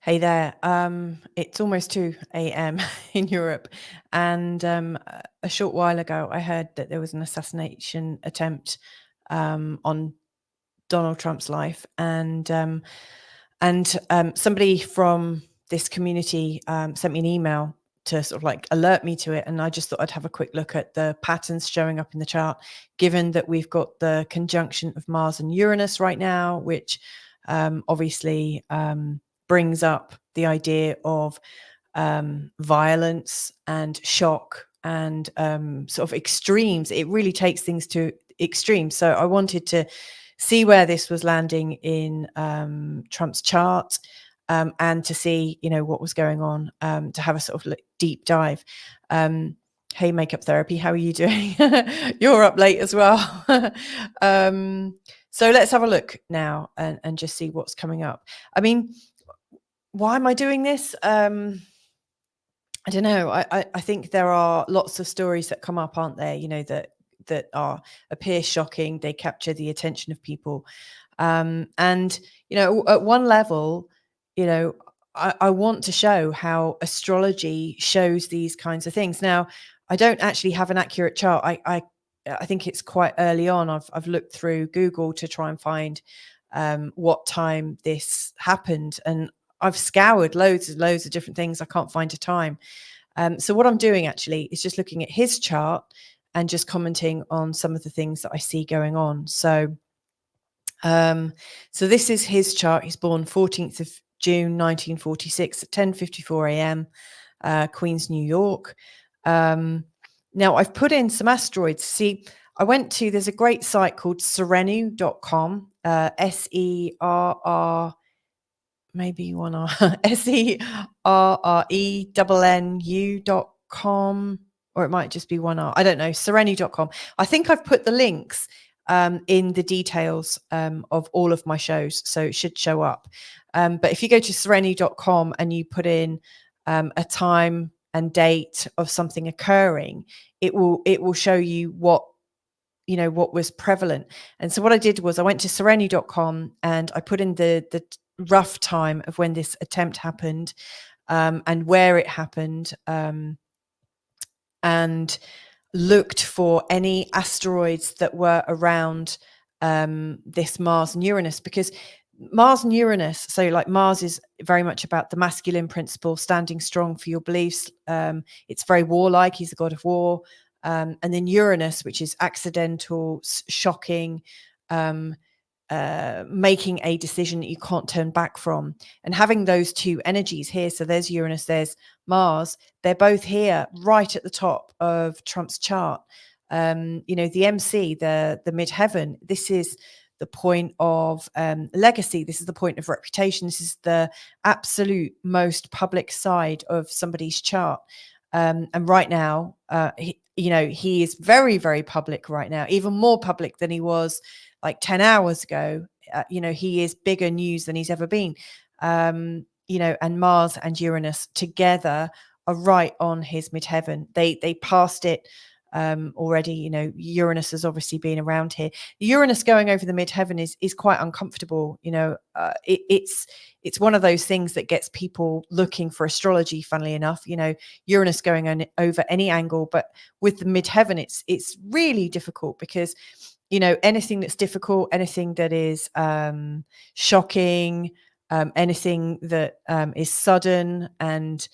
Hey there. It's almost 2 a.m. in Europe, and a short while ago, I heard that there was an assassination attempt on Donald Trump's life, and somebody from this community sent me an email to sort of like alert me to it, and I just thought I'd have a quick look at the patterns showing up in the chart, given that we've got the conjunction of Mars and Uranus right now, which obviously brings up the idea of violence and shock and sort of extremes. It really takes things to extremes. So I wanted to see where this was landing in Trump's chart, and to see, what was going on, to have a sort of deep dive. Hey, Makeup Therapy, how are you doing? You're up late as well. So let's have a look now and just see what's coming up. I mean, why am I doing this? I don't know. I think there are lots of stories that come up, aren't there? That appear shocking. They capture the attention of people, and at one level, I want to show how astrology shows these kinds of things. Now, I don't actually have an accurate chart. I think it's quite early on. I've looked through Google to try and find what time this happened, and I've scoured loads of different things. I can't find a time. So what I'm doing actually is just looking at his chart and just commenting on some of the things that I see going on. So this is his chart. He's born 14th of June 1946 at 10:54 a.m. Queens, New York. Now I've put in some asteroids. See, there's a great site called serenu.com, SERR, maybe one R, SERRENNU.com, or it might just be one R. I don't know, serenu.com. I think I've put the links in the details of all of my shows, so it should show up. But if you go to serenu.com and you put in a time and date of something occurring, it will show you what was prevalent. And so what I did was I went to serenu.com and I put in the rough time of when this attempt happened, and where it happened, and looked for any asteroids that were around this Mars and Uranus, because Mars and Uranus, so like Mars is very much about the masculine principle, standing strong for your beliefs. It's very warlike. He's the god of war. And then Uranus, which is accidental, shocking, making a decision that you can't turn back from. And having those two energies here, so there's Uranus, there's Mars, they're both here right at the top of Trump's chart. The MC, the midheaven, this is the point of legacy. This is the point of reputation. This is the absolute most public side of somebody's chart. And right now, he is very, very public right now, even more public than he was like 10 hours ago. He is bigger news than he's ever been. And Mars and Uranus together are right on his midheaven. They passed it already. Uranus has obviously been around here. Uranus going over the midheaven is quite uncomfortable. It's one of those things that gets people looking for astrology, funnily enough. Uranus going on over any angle, but with the midheaven, it's really difficult, because anything that's difficult, anything that is shocking, anything that is sudden and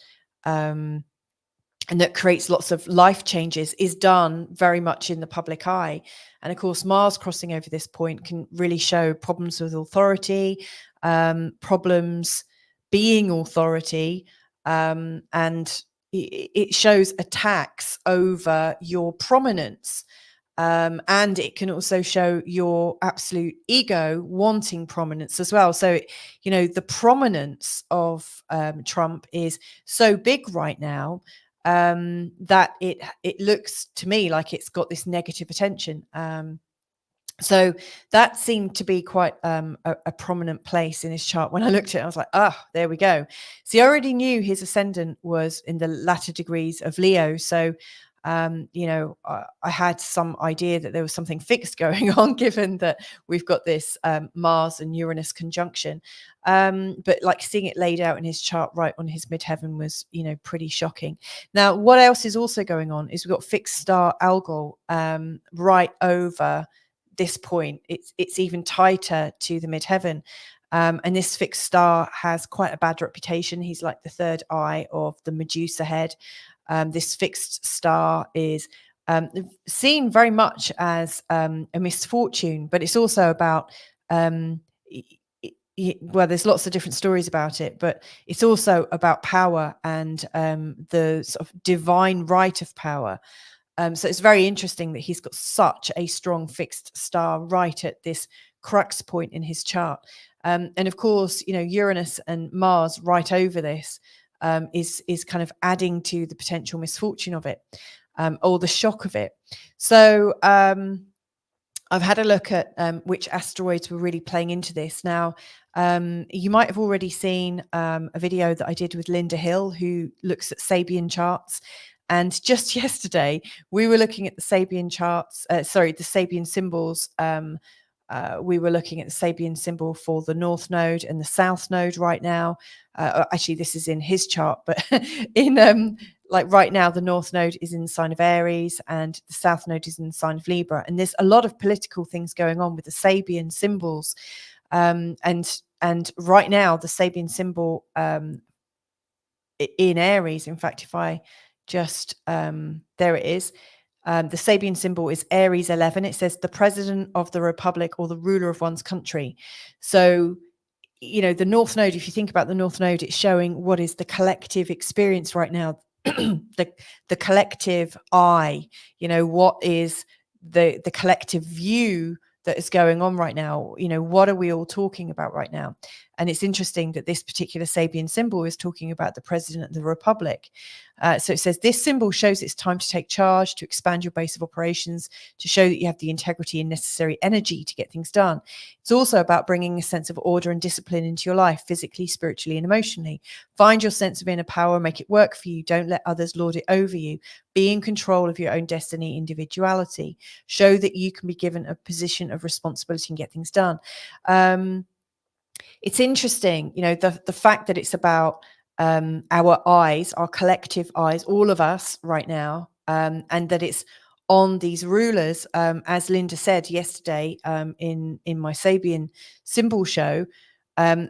that creates lots of life changes is done very much in the public eye. And of course, Mars crossing over this point can really show problems with authority, problems being authority, and it shows attacks over your prominence. And it can also show your absolute ego wanting prominence as well. So, the prominence of Trump is so big right now, that it looks to me like it's got this negative attention. So that seemed to be quite a prominent place in his chart. When I looked at it, I was like, there we go. See, I already knew his ascendant was in the latter degrees of Leo. So I had some idea that there was something fixed going on, given that we've got this Mars and Uranus conjunction. But like seeing it laid out in his chart right on his midheaven was, pretty shocking. Now, what else is also going on is we've got fixed star Algol right over this point. It's even tighter to the midheaven. And this fixed star has quite a bad reputation. He's like the third eye of the Medusa head. This fixed star is seen very much as a misfortune, but it's also about, well, there's lots of different stories about it, but it's also about power and the sort of divine right of power. So it's very interesting that he's got such a strong fixed star right at this crux point in his chart. And of course, Uranus and Mars right over this is kind of adding to the potential misfortune of it, or the shock of it. So I've had a look at which asteroids were really playing into this. Now, you might have already seen a video that I did with Linda Hill, who looks at Sabian charts. And just yesterday, we were looking at the Sabian charts, the Sabian symbols. We were looking at the Sabian symbol for the North Node and the South Node right now. Actually, this is in his chart, but in like right now, the North Node is in the sign of Aries and the South Node is in the sign of Libra. And there's a lot of political things going on with the Sabian symbols. And right now, the Sabian symbol in Aries, in fact, if I just, there it is. The Sabian symbol is Aries 11. It says the president of the republic or the ruler of one's country. So, the North Node, if you think about the North Node, it's showing what is the collective experience right now, the collective I, what is the collective view that is going on right now. What are we all talking about right now? And it's interesting that this particular Sabian symbol is talking about the president of the republic. So it says this symbol shows it's time to take charge, to expand your base of operations, to show that you have the integrity and necessary energy to get things done. It's also about bringing a sense of order and discipline into your life, physically, spiritually, and emotionally. Find your sense of inner power, make it work for you. Don't let others lord it over you. Be in control of your own destiny, individuality. Show that you can be given a position of responsibility and get things done. It's interesting, the fact that it's about our eyes, our collective eyes, all of us right now, and that it's on these rulers, as Linda said yesterday in my Sabian symbol show.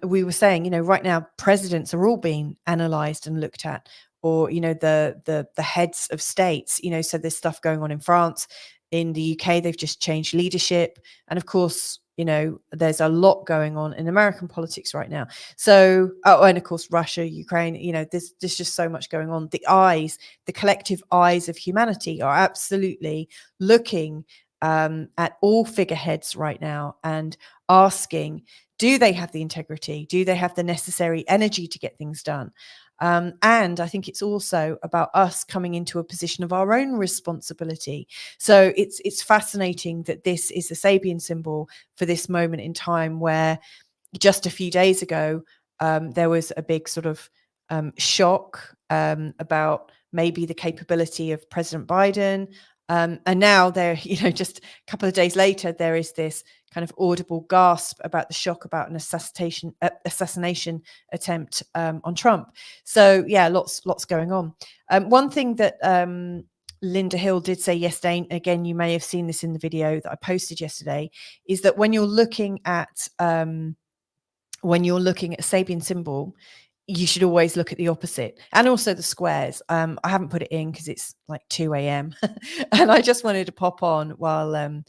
We were saying, right now presidents are all being analysed and looked at, or the heads of states. So there's stuff going on in France, in the UK. They've just changed leadership, and of course, there's a lot going on in American politics right now. So, and of course, Russia, Ukraine, there's just so much going on. The collective eyes of humanity are absolutely looking at all figureheads right now and asking, do they have the integrity? Do they have the necessary energy to get things done? And I think it's also about us coming into a position of our own responsibility. So it's fascinating that this is the Sabian symbol for this moment in time, where just a few days ago, there was a big sort of shock about maybe the capability of President Biden. And now there, just a couple of days later, there is this kind of audible gasp about the shock about an assassination attempt on Trump. So yeah, lots going on. One thing that Linda Hill did say yesterday, and again, you may have seen this in the video that I posted yesterday, is that when you're looking at a Sabian symbol, you should always look at the opposite, and also the squares. I haven't put it in because it's like 2 a.m. and I just wanted to pop on while I'm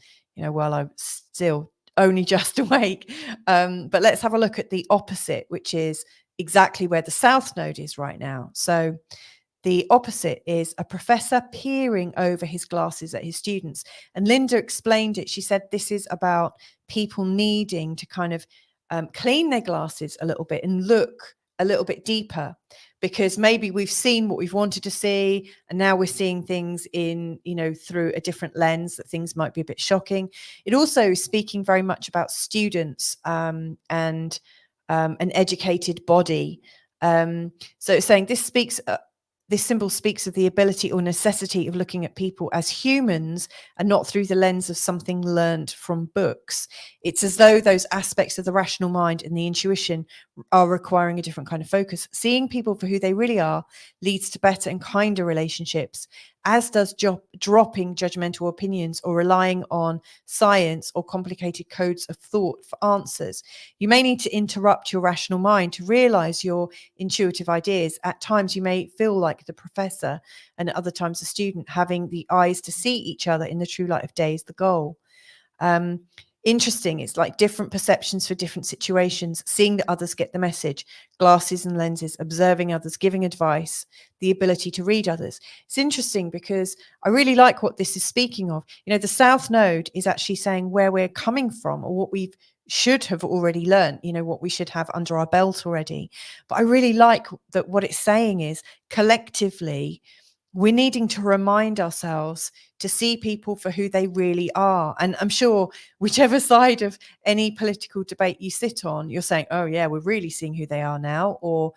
still only just awake. But let's have a look at the opposite, which is exactly where the South Node is right now. So the opposite is a professor peering over his glasses at his students. And Linda explained it. She said this is about people needing to kind of clean their glasses a little bit and look a little bit deeper, because maybe we've seen what we've wanted to see, and now we're seeing things in, through a different lens, that things might be a bit shocking. It also is speaking very much about students and an educated body. So it's saying this this symbol speaks of the ability or necessity of looking at people as humans and not through the lens of something learned from books. It's as though those aspects of the rational mind and the intuition are requiring a different kind of focus. Seeing people for who they really are leads to better and kinder relationships, as does dropping judgmental opinions or relying on science or complicated codes of thought for answers. You may need to interrupt your rational mind to realize your intuitive ideas. At times, you may feel like the professor, and at other times, the student. Having the eyes to see each other in the true light of day is the goal. Interesting. It's like different perceptions for different situations, seeing that others get the message, glasses and lenses, observing others, giving advice, the ability to read others. It's interesting because I really like what this is speaking of. The South Node is actually saying where we're coming from, or what we should have already learned, what we should have under our belt already. But I really like that what it's saying is collectively, we're needing to remind ourselves to see people for who they really are. And I'm sure whichever side of any political debate you sit on, you're saying, oh yeah, we're really seeing who they are now, or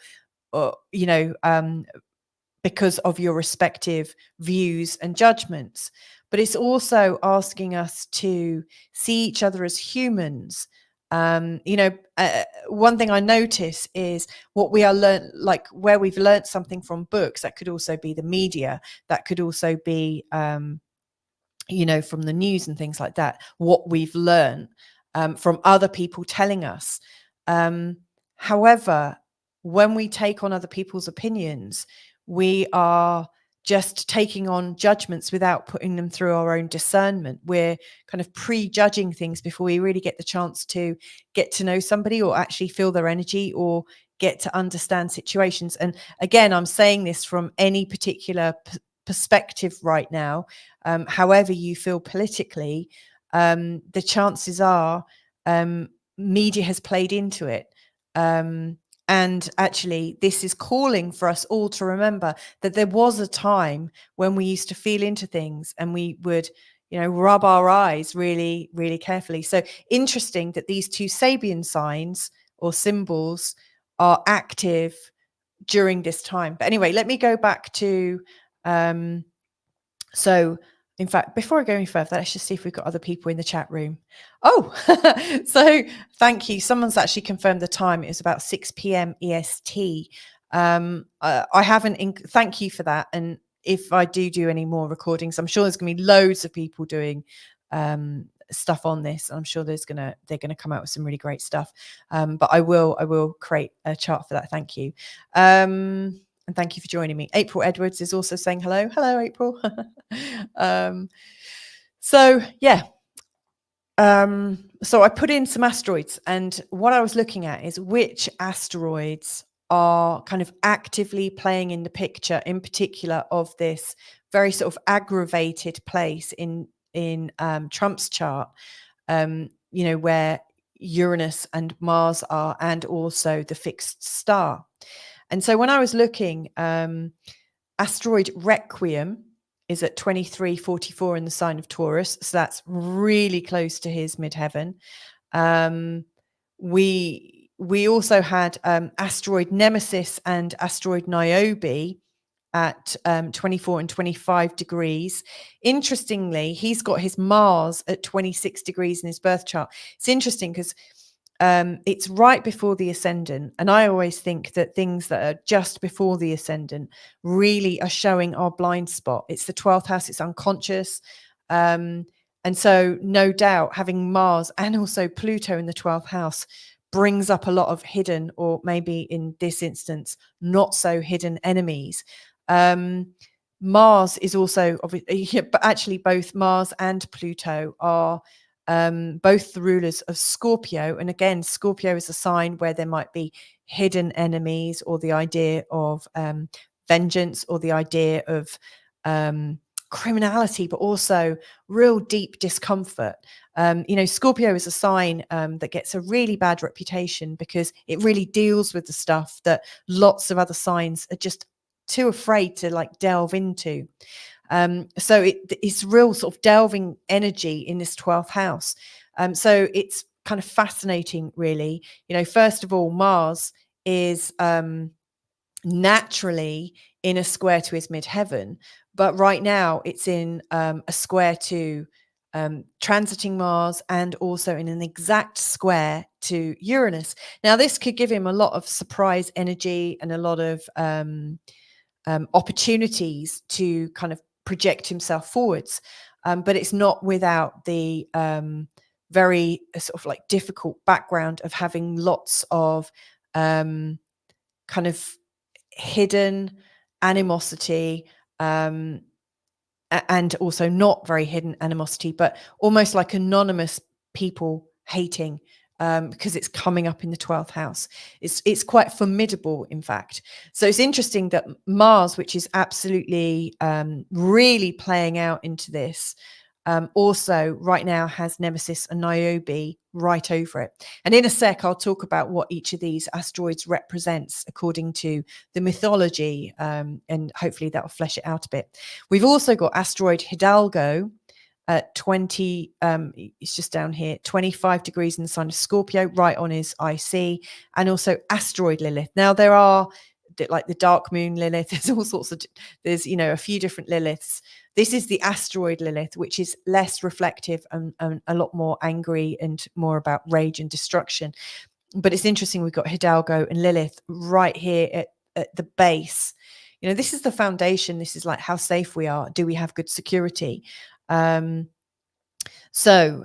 because of your respective views and judgments. But it's also asking us to see each other as humans. One thing I notice is what we are learned, like where we've learned something from books. That could also be the media. That could also be, from the news and things like that. What we've learned from other people telling us. However, when we take on other people's opinions, we are just taking on judgments without putting them through our own discernment. We're kind of prejudging things before we really get the chance to get to know somebody, or actually feel their energy, or get to understand situations. And again, I'm saying this from any particular perspective right now. However you feel politically, the chances are media has played into it. And actually, this is calling for us all to remember that there was a time when we used to feel into things, and we would, rub our eyes really, really carefully. So interesting that these two Sabian signs or symbols are active during this time. But anyway, let me go back to, so in fact, before I go any further, let's just see if we've got other people in the chat room. Oh, so thank you. Someone's actually confirmed the time. It was about 6 p.m. EST. I haven't, thank you for that. And if I do any more recordings, I'm sure there's going to be loads of people doing stuff on this. I'm sure they're going to come out with some really great stuff. But I will create a chart for that. Thank you. And thank you for joining me. April Edwards is also saying hello. Hello, April. So I put in some asteroids, and what I was looking at is which asteroids are kind of actively playing in the picture, in particular of this very sort of aggravated place in Trump's chart, where Uranus and Mars are, and also the fixed star. And so when I was looking, asteroid Requiem is at 2344 in the sign of Taurus. So that's really close to his midheaven. We also had asteroid Nemesis and asteroid Niobe at 24 and 25 degrees. Interestingly, he's got his Mars at 26 degrees in his birth chart. It's interesting because it's right before the ascendant, and I always think that things that are just before the ascendant really are showing our blind spot. It's the 12th house, it's unconscious, and so no doubt having Mars and also Pluto in the 12th house brings up a lot of hidden, or maybe in this instance not so hidden, enemies. Mars is also obviously, but actually both Mars and Pluto are both the rulers of Scorpio. And again, Scorpio is a sign where there might be hidden enemies, or the idea of vengeance, or the idea of criminality, but also real deep discomfort. Scorpio is a sign that gets a really bad reputation because it really deals with the stuff that lots of other signs are just too afraid to delve into. So it's real sort of delving energy in this 12th house. So it's kind of fascinating, really. First of all, Mars is naturally in a square to his midheaven, but right now it's in a square to transiting Mars, and also in an exact square to Uranus. Now, this could give him a lot of surprise energy and a lot of opportunities to kind of project himself forwards. But it's not without the very sort of like difficult background of having lots of kind of hidden animosity, and also not very hidden animosity, but almost like anonymous people hating, because it's coming up in the 12th house. It's quite formidable, in fact. So it's interesting that Mars, which is absolutely really playing out into this, also right now has nemesis and niobe right over it. And in a sec, I'll talk about what each of these asteroids represents according to the mythology, and hopefully that will flesh it out a bit. We've also got asteroid Hidalgo at 20, it's just down here, 25 degrees in the sign of Scorpio, right on his IC, and also asteroid Lilith. Now, there are like the dark moon Lilith, there's all sorts of, there's, a few different Liliths. This is the asteroid Lilith, which is less reflective and a lot more angry and more about rage and destruction. But it's interesting, we've got Hidalgo and Lilith right here at the base. This is the foundation. This is like how safe we are. Do we have good security? So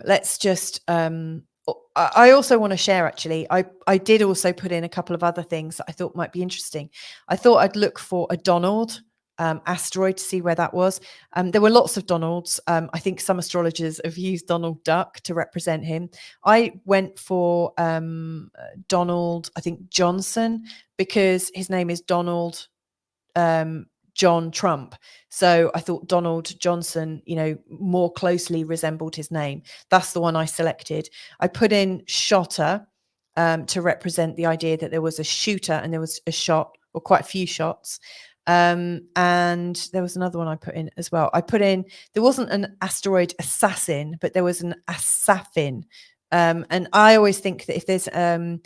let's just, I also want to share, actually, I did also put in a couple of other things that I thought might be interesting. I thought I'd look for a Donald asteroid to see where that was. There were lots of Donalds. I think some astrologers have used Donald Duck to represent him. I went for Donald, I think Johnson, because his name is Donald John Trump. So I thought Donald Johnson, more closely resembled his name. That's the one I selected. I put in shotter to represent the idea that there was a shooter and there was a shot, or quite a few shots. And there was another one I put in as well. I put in, there wasn't an asteroid assassin, but there was an assassin. And I always think that if there's an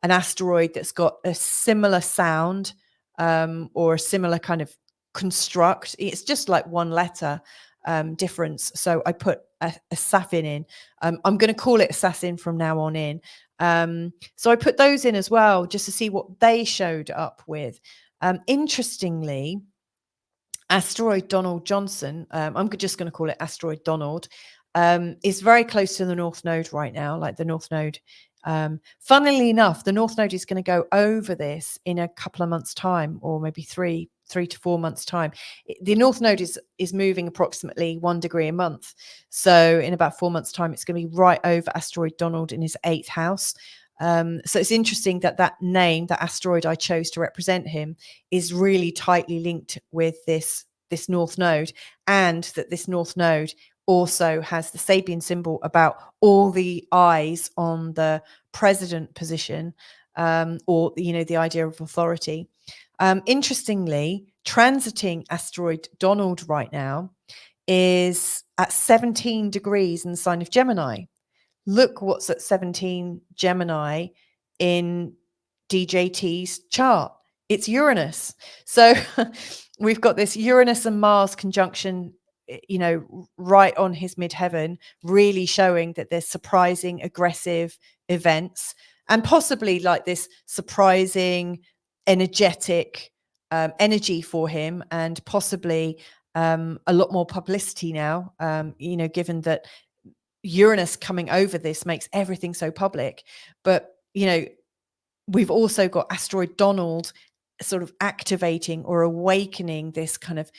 asteroid that's got a similar sound, or a similar kind of construct, it's just like one letter difference. So I put a assassin in. I'm going to call it assassin from now on in. So I put those in as well, just to see what they showed up with. Interestingly, asteroid Donald Johnson, I'm just going to call it asteroid Donald, is very close to the North Node right now, like the North Node. Funnily enough, the North Node is going to go over this in a couple of months' time, or maybe three to 4 months' time. The North Node is moving approximately 1 degree a month. So in about 4 months' time, it's going to be right over asteroid Donald in his 8th house. So it's interesting that name, that asteroid I chose to represent him, is really tightly linked with this North Node, and that this North Node also has the sabian symbol about all the eyes on the president position, or the idea of authority. Interestingly, transiting asteroid Donald right now is at 17 degrees in the sign of Gemini. Look what's at 17 Gemini in DJT's chart. It's Uranus. So we've got this Uranus and Mars conjunction, right on his midheaven, really showing that there's surprising, aggressive events, and possibly like this surprising, energetic energy for him, and possibly a lot more publicity now, given that Uranus coming over this makes everything so public. But, we've also got asteroid Donald sort of activating or awakening this kind of,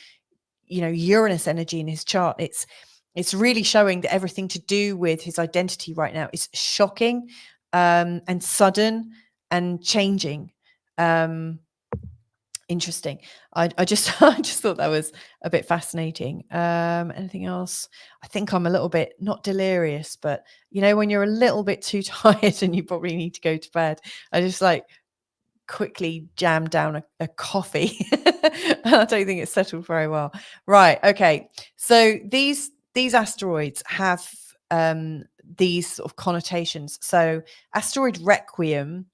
Uranus energy in his chart. It's really showing that everything to do with his identity right now is shocking, and sudden and changing. Interesting. I just thought that was a bit fascinating. Anything else? I think I'm a little bit, not delirious, but when you're a little bit too tired and you probably need to go to bed, I just quickly jammed down a coffee. I don't think it's settled very well. Right. Okay. So these asteroids have these sort of connotations. So asteroid Requiem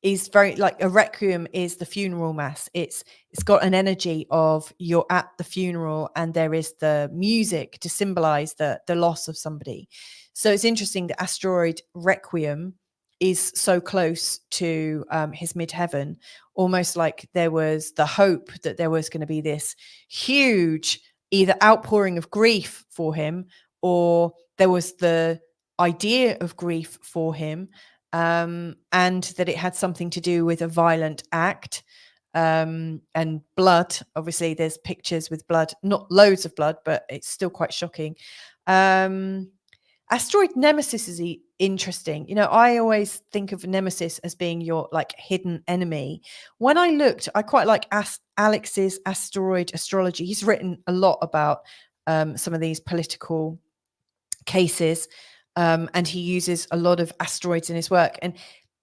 is very like a requiem is the funeral mass. It's got an energy of you're at the funeral and there is the music to symbolize the loss of somebody. So it's interesting that asteroid requiem is so close to his midheaven, almost like there was the hope that there was going to be this huge either outpouring of grief for him, or there was the idea of grief for him, and that it had something to do with a violent act, and blood. Obviously there's pictures with blood, not loads of blood, but it's still quite shocking. Asteroid nemesis is interesting. I always think of nemesis as being your like hidden enemy. When I looked, I quite like Alex's Asteroid Astrology. He's written a lot about some of these political cases, and he uses a lot of asteroids in his work. And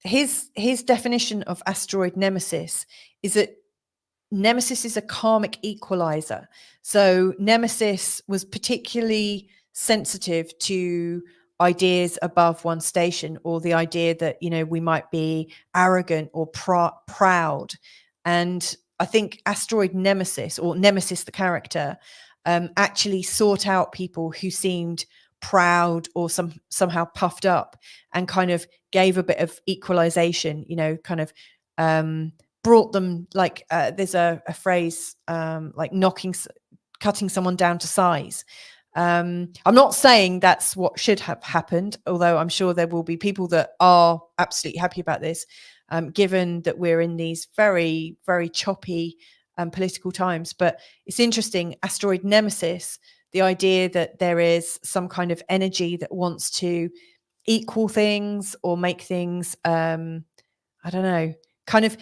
his definition of asteroid nemesis is that nemesis is a karmic equalizer. So nemesis was particularly sensitive to ideas above one station, or the idea that we might be arrogant or proud. And I think asteroid nemesis, or nemesis the character, actually sought out people who seemed proud or somehow puffed up, and kind of gave a bit of equalization, kind of brought them, like there's a phrase, like cutting someone down to size. I'm not saying that's what should have happened, although I'm sure there will be people that are absolutely happy about this, given that we're in these very, very choppy political times. But it's interesting, asteroid nemesis, the idea that there is some kind of energy that wants to equal things or make things, I don't know, kind of,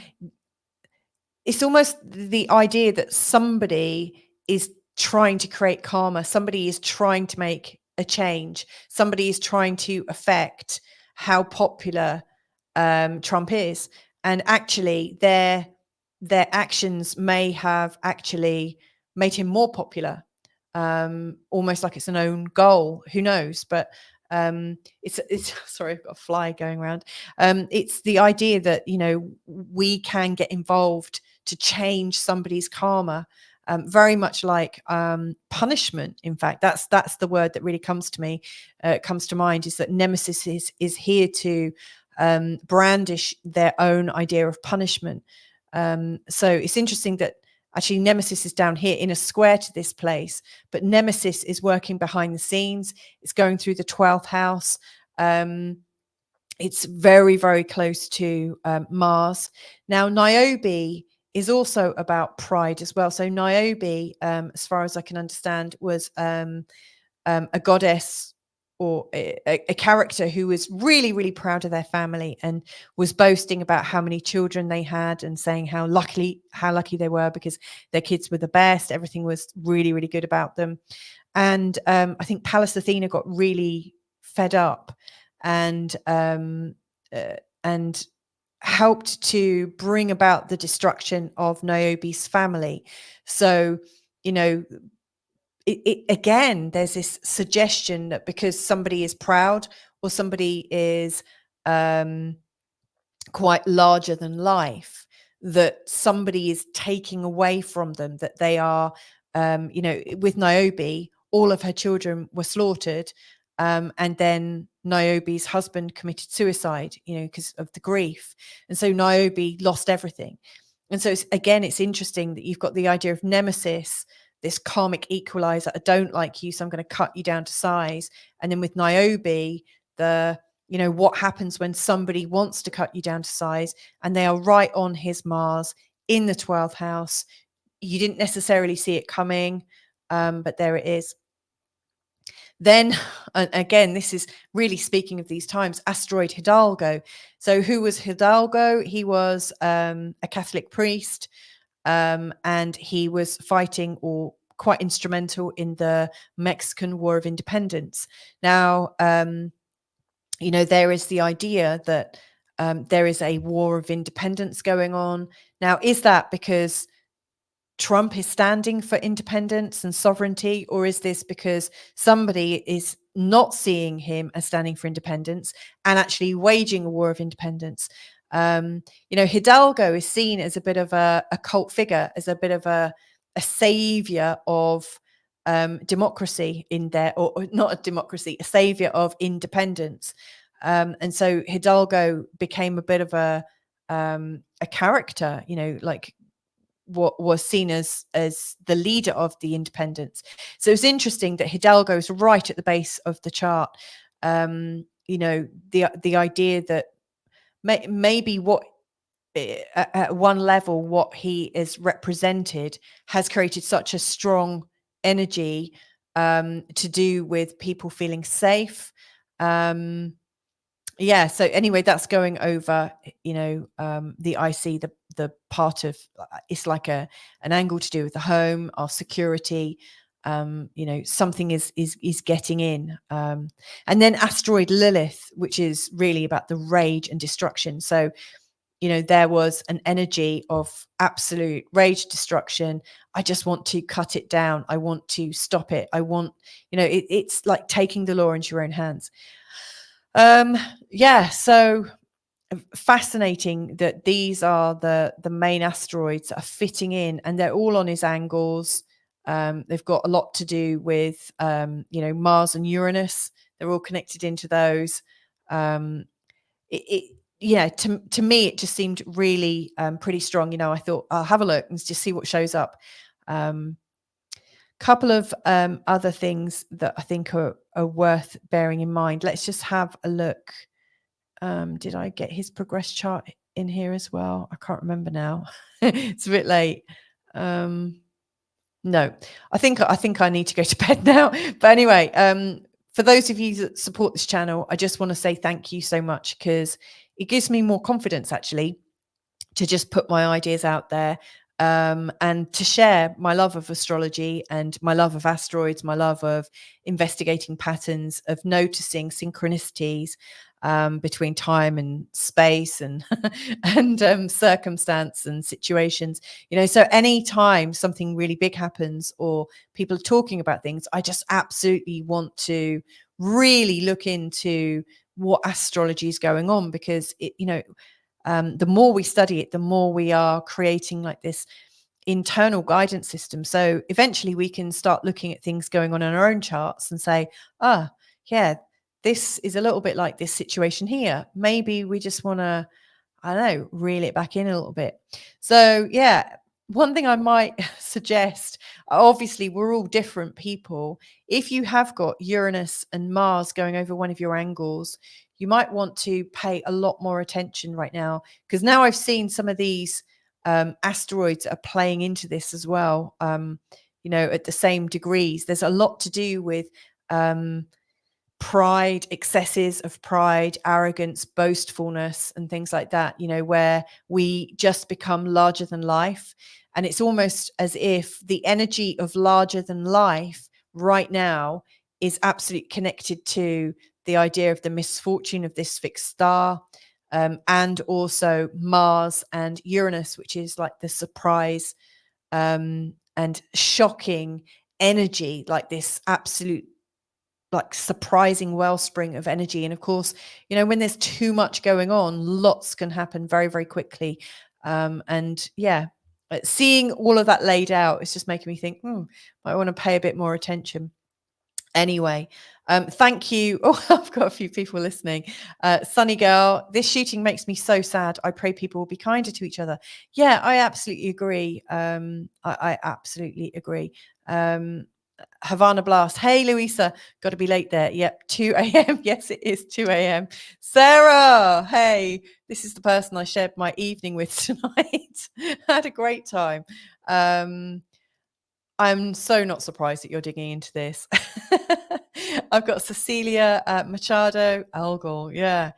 it's almost the idea that somebody is trying to create karma, somebody is trying to make a change, somebody is trying to affect how popular Trump is, and actually their actions may have actually made him more popular, almost like it's an own goal. Who knows? But it's sorry, I've got a fly going around. It's the idea that we can get involved to change somebody's karma, very much like punishment. In fact, that's the word that really comes to mind, is that nemesis is here to brandish their own idea of punishment. So it's interesting that actually nemesis is down here in a square to this place, but nemesis is working behind the scenes. It's going through the 12th house. It's very, very close to Mars. Now, niobe is also about pride as well. So niobe, as far as I can understand, was a goddess, or a character who was really, really proud of their family and was boasting about how many children they had, and saying how lucky they were because their kids were the best. Everything was really, really good about them. And I think Pallas Athena got really fed up and helped to bring about the destruction of Niobe's family. So, again, there's this suggestion that because somebody is proud, or somebody is quite larger than life, that somebody is taking away from them, that they are, with Niobe, all of her children were slaughtered, and then Niobe's husband committed suicide, because of the grief. And so Niobe lost everything. And so it's interesting that you've got the idea of nemesis, this karmic equalizer. I don't like you, so I'm going to cut you down to size. And then with niobe, what happens when somebody wants to cut you down to size, and they are right on his Mars in the 12th house. You didn't necessarily see it coming, but there it is. Then again, this is really speaking of these times, Asteroid Hidalgo. So who was Hidalgo? He was a Catholic priest, and he was fighting, or quite instrumental in, the Mexican War of Independence. Now, there is the idea that there is a war of independence going on. Now, is that because Trump is standing for independence and sovereignty, or is this because somebody is not seeing him as standing for independence and actually waging a war of independence? Hidalgo is seen as a bit of a cult figure, as a bit of a savior of democracy in there, or not a democracy, a savior of independence. And so Hidalgo became a bit of a character, like what was seen as the leader of the independence. So it's interesting that Hidalgo is right at the base of the chart. The idea that maybe what at one level what he is represented has created such a strong energy to do with people feeling safe. So anyway, that's going over the IC, the part of it's like an angle to do with the home, our security. Something is getting in, and then asteroid Lilith, which is really about the rage and destruction. So there was an energy of absolute rage, destruction. I just want to cut it down. I want to stop it. I want, it's like taking the law into your own hands. So fascinating that these are the main asteroids that are fitting in, and they're all on his angles. They've got a lot to do with, Mars and Uranus. They're all connected into those. To me, it just seemed really pretty strong. I thought I'll have a look and just see what shows up. Couple of other things that I think are worth bearing in mind. Let's just have a look. Did I get his progress chart in here as well? I can't remember now. It's a bit late. No, I think I need to go to bed now. But anyway, for those of you that support this channel, I just want to say thank you so much, because it gives me more confidence actually to just put my ideas out there, and to share my love of astrology and my love of asteroids, my love of investigating patterns, of noticing synchronicities between time and space and and circumstance and situations. So anytime something really big happens or people are talking about things, I just absolutely want to really look into what astrology is going on, because the more we study it, the more we are creating like this internal guidance system. So eventually we can start looking at things going on in our own charts and say, yeah, this is a little bit like this situation here. Maybe we just want to, I don't know, reel it back in a little bit. So yeah, one thing I might suggest, obviously we're all different people. If you have got Uranus and Mars going over one of your angles, you might want to pay a lot more attention right now, because now I've seen some of these asteroids are playing into this as well, at the same degrees. There's a lot to do with pride, excesses of pride, arrogance, boastfulness, and things like that, where we just become larger than life. And it's almost as if the energy of larger than life right now is absolutely connected to the idea of the misfortune of this fixed star, and also Mars and Uranus, which is like the surprise and shocking energy, like this absolute like surprising wellspring of energy. And of course, when there's too much going on, lots can happen very, very quickly. And yeah, seeing all of that laid out, it's just making me think, I want to pay a bit more attention. Anyway, thank you. Oh, I've got a few people listening. Sunny girl, this shooting makes me so sad. I pray people will be kinder to each other. Yeah, I absolutely agree. I absolutely agree. Havana Blast. Hey, Louisa, got to be late there. Yep, 2 a.m. Yes, it is 2 a.m. Sarah, hey, this is the person I shared my evening with tonight. Had a great time. I'm so not surprised that you're digging into this. I've got Cecilia Machado, Algol. Yeah.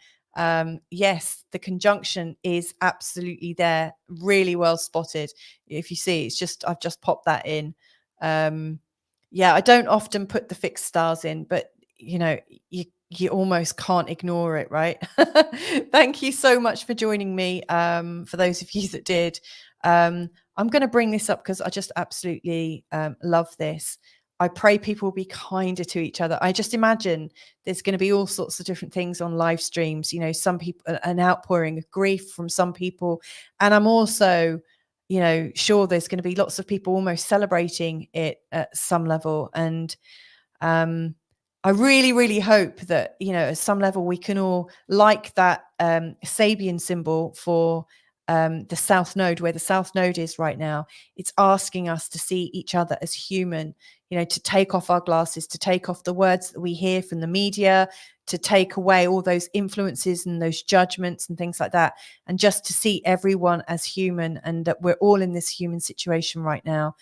Yes, the conjunction is absolutely there. Really well spotted. If you see, I've just popped that in. I don't often put the fixed stars in, but you almost can't ignore it, right? Thank you so much for joining me. For those of you that did, I'm going to bring this up because I just absolutely love this. I pray people will be kinder to each other. I just imagine there's going to be all sorts of different things on live streams, you know, some people, an outpouring of grief from some people. And I'm also, you know, sure there's going to be lots of people almost celebrating it at some level. And I really, really hope that, you know, at some level we can all, like that Sabian symbol for the South Node, where the South Node is right now, it's asking us to see each other as human, you know, to take off our glasses, to take off the words that we hear from the media, to take away all those influences and those judgments and things like that, and just to see everyone as human, and that we're all in this human situation right now,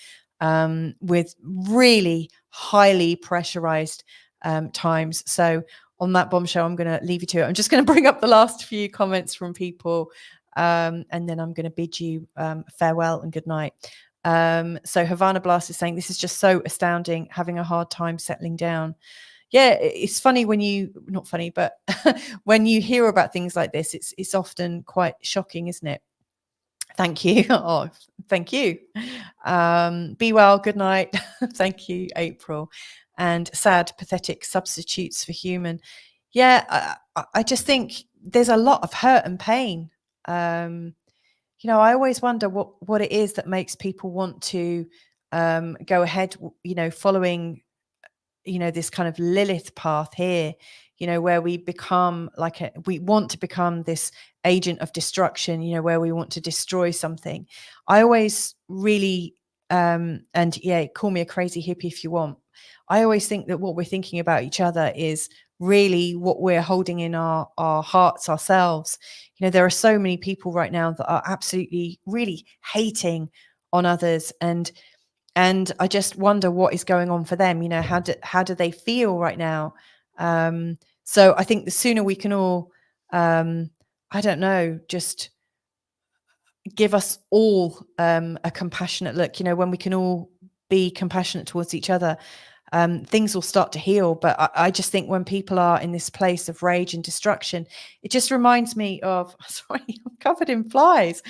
with really highly pressurized times. So on that bombshell, I'm going to leave you to it. I'm just going to bring up the last few comments from people, and then I'm going to bid you farewell and good night. So Havana Blast is saying, this is just so astounding, having a hard time settling down. Yeah, it's funny when you, not funny, but when you hear about things like this, it's often quite shocking, isn't it? Thank you. Oh, thank you. Be well. Good night. Thank you, April. And sad, pathetic substitutes for human. Yeah, I just think there's a lot of hurt and pain. You know, I always wonder what it is that makes people want to go ahead, you know, following, you know, this kind of Lilith path here, you know, where we become like we want to become this agent of destruction, you know, where we want to destroy something. I always really, and yeah, call me a crazy hippie if you want. I always think that what we're thinking about each other is really what we're holding in our hearts ourselves. You know, there are so many people right now that are absolutely really hating on others, and I just wonder what is going on for them. You know, how do they feel right now? So I think the sooner we can all, I don't know, just give us all a compassionate look, you know, when we can all be compassionate towards each other, things will start to heal. But I just think when people are in this place of rage and destruction, it just reminds me of, sorry, I'm covered in flies.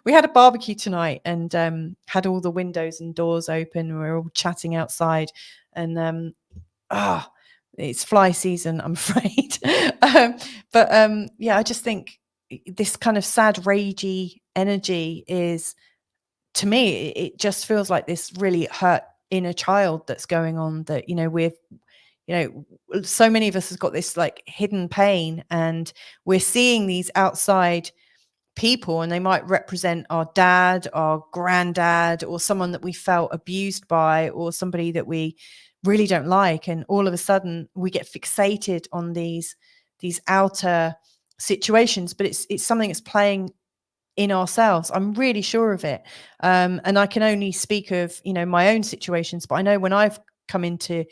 We had a barbecue tonight and had all the windows and doors open. We were all chatting outside, and it's fly season, I'm afraid. But yeah, I just think this kind of sad, ragey energy is, to me, it just feels like this really hurt inner child that's going on, that, you know, we're, you know, so many of us has got this like hidden pain, and we're seeing these outside people, and they might represent our dad, our granddad, or someone that we felt abused by, or somebody that we really don't like, and all of a sudden we get fixated on these outer situations, but it's something that's playing in ourselves. I'm really sure of it. And I can only speak of, you know, my own situations, but I know when I've come into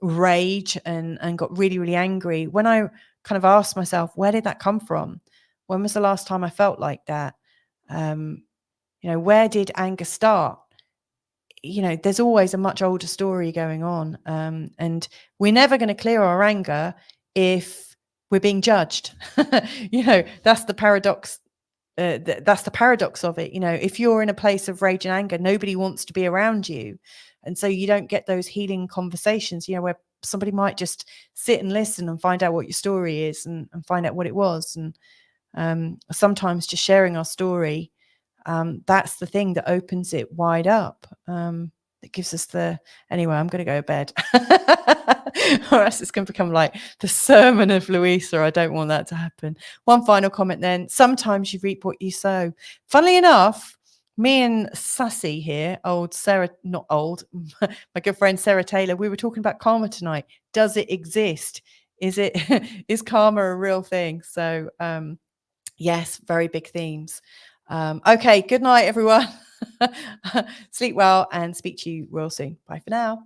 rage and got really, really angry, when I kind of asked myself, where did that come from? When was the last time I felt like that? You know, where did anger start? You know, there's always a much older story going on. And we're never going to clear our anger if we're being judged. You know, that's the paradox. That's the paradox of it. You know, if you're in a place of rage and anger, nobody wants to be around you. And so you don't get those healing conversations, you know, where somebody might just sit and listen and find out what your story is, and find out what it was. And sometimes just sharing our story, that's the thing that opens it wide up. It gives us the, anyway, I'm going to go to bed. Or else it's going to become like the sermon of Louisa. I don't want that to happen. One final comment then. Sometimes you reap what you sow. Funnily enough, me and Sassy here, old Sarah, not old, my good friend Sarah Taylor, we were talking about karma tonight. Does it exist? Is karma a real thing? So yes, very big themes. Okay, good night, everyone. Sleep well and speak to you real soon. Bye for now.